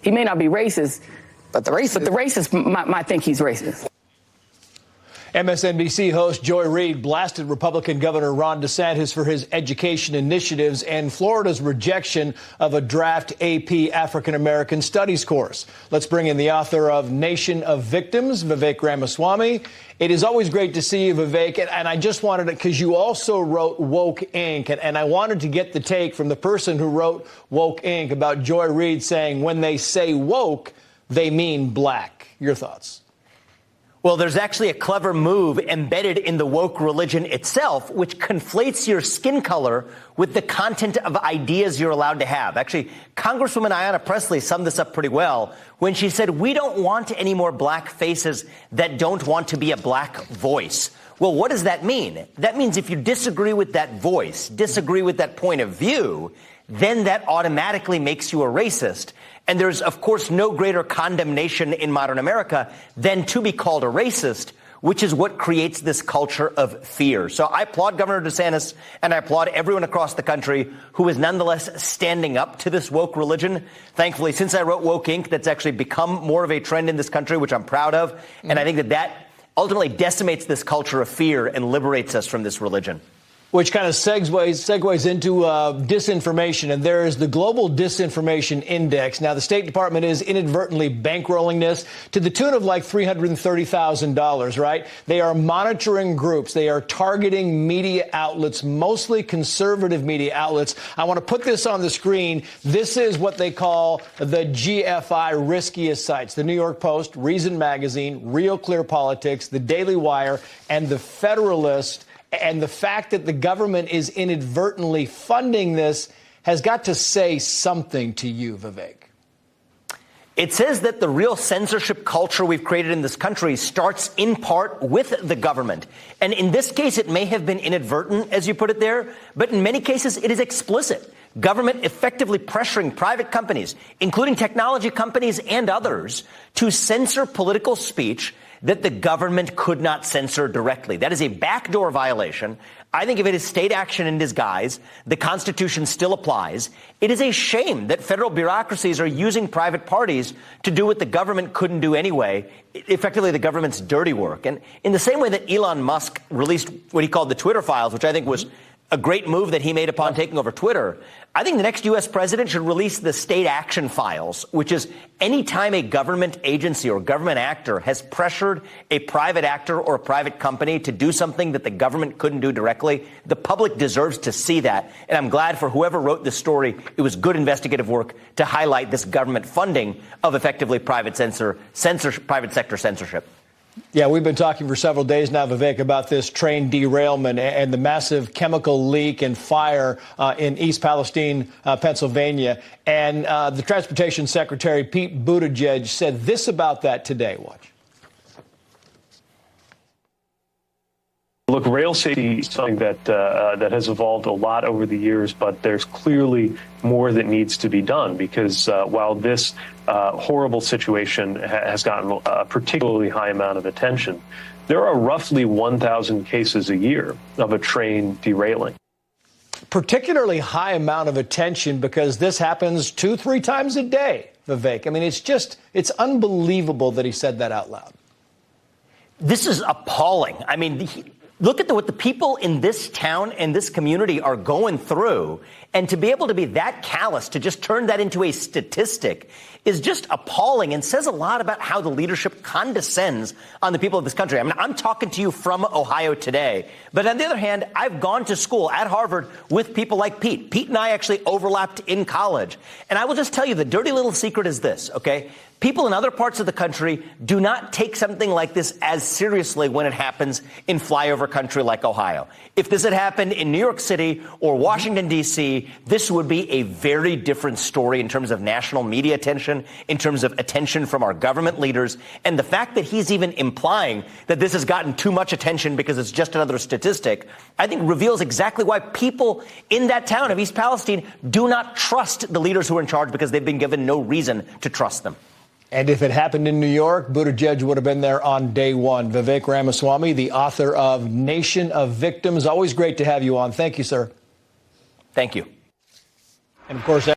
He may not be racist, but the racist might think he's racist. MSNBC host Joy Reid blasted Republican Governor Ron DeSantis for his education initiatives and Florida's rejection of a draft AP African American Studies course. Let's bring in the author of Nation of Victims, Vivek Ramaswamy. It is always great to see you, Vivek, and I just wanted to, because you also wrote Woke Inc., and I wanted to get the take from the person who wrote Woke Inc. about Joy Reid saying when they say woke, they mean black. Your thoughts? Well, there's actually a clever move embedded in the woke religion itself, which conflates your skin color with the content of ideas you're allowed to have. Actually, Congresswoman Ayanna Pressley summed this up pretty well when she said, we don't want any more black faces that don't want to be a black voice. Well, what does that mean? That means if you disagree with that voice, disagree with that point of view, then that automatically makes you a racist. And there's, of course, no greater condemnation in modern America than to be called a racist, which is what creates this culture of fear. So I applaud Governor DeSantis, and I applaud everyone across the country who is nonetheless standing up to this woke religion. Thankfully, since I wrote Woke Inc., that's actually become more of a trend in this country, which I'm proud of. And I think that ultimately decimates this culture of fear and liberates us from this religion. Which kind of segues into disinformation. And there is the Global Disinformation Index. Now, the State Department is inadvertently bankrolling this to the tune of like $330,000, right? They are monitoring groups. They are targeting media outlets, mostly conservative media outlets. I want to put this on the screen. This is what they call the GFI riskiest sites. The New York Post, Reason Magazine, Real Clear Politics, The Daily Wire, and The Federalist. And the fact that the government is inadvertently funding this has got to say something to you, Vivek. It says that the real censorship culture we've created in this country starts in part with the government. And in this case, it may have been inadvertent, as you put it there, but in many cases, it is explicit. Government effectively pressuring private companies, including technology companies and others, to censor political speech that the government could not censor directly. That is a backdoor violation. I think if it is state action in disguise, the Constitution still applies. It is a shame that federal bureaucracies are using private parties to do what the government couldn't do anyway, effectively the government's dirty work. And in the same way that Elon Musk released what he called the Twitter files, which I think was a great move that he made upon taking over Twitter, I think the next U.S. president should release the state action files, which is any time a government agency or government actor has pressured a private actor or a private company to do something that the government couldn't do directly, the public deserves to see that. And I'm glad for whoever wrote this story. It was good investigative work to highlight this government funding of effectively private sector censorship. Yeah, we've been talking for several days now, Vivek, about this train derailment and the massive chemical leak and fire in East Palestine, Pennsylvania. And the Transportation Secretary, Pete Buttigieg, said this about that today. Watch. Look, rail safety is something that has evolved a lot over the years, but there's clearly more that needs to be done because while this horrible situation has gotten a particularly high amount of attention, there are roughly 1,000 cases a year of a train derailing. Particularly high amount of attention because this happens 2-3 times a day, Vivek. I mean, it's unbelievable that he said that out loud. This is appalling. I mean, look at what the people in this town and this community are going through. And to be able to be that callous, to just turn that into a statistic is just appalling and says a lot about how the leadership condescends on the people of this country. I mean, I'm talking to you from Ohio today. But on the other hand, I've gone to school at Harvard with people like Pete. Pete and I actually overlapped in college. And I will just tell you the dirty little secret is this, okay? People in other parts of the country do not take something like this as seriously when it happens in flyover country like Ohio. If this had happened in New York City or Washington, D.C., this would be a very different story in terms of national media attention, in terms of attention from our government leaders. And the fact that he's even implying that this has gotten too much attention because it's just another statistic, I think reveals exactly why people in that town of East Palestine do not trust the leaders who are in charge because they've been given no reason to trust them. And if it happened in New York, Buttigieg would have been there on day one. Vivek Ramaswamy, the author of Nation of Victims. Always great to have you on. Thank you, sir. Thank you. And of course,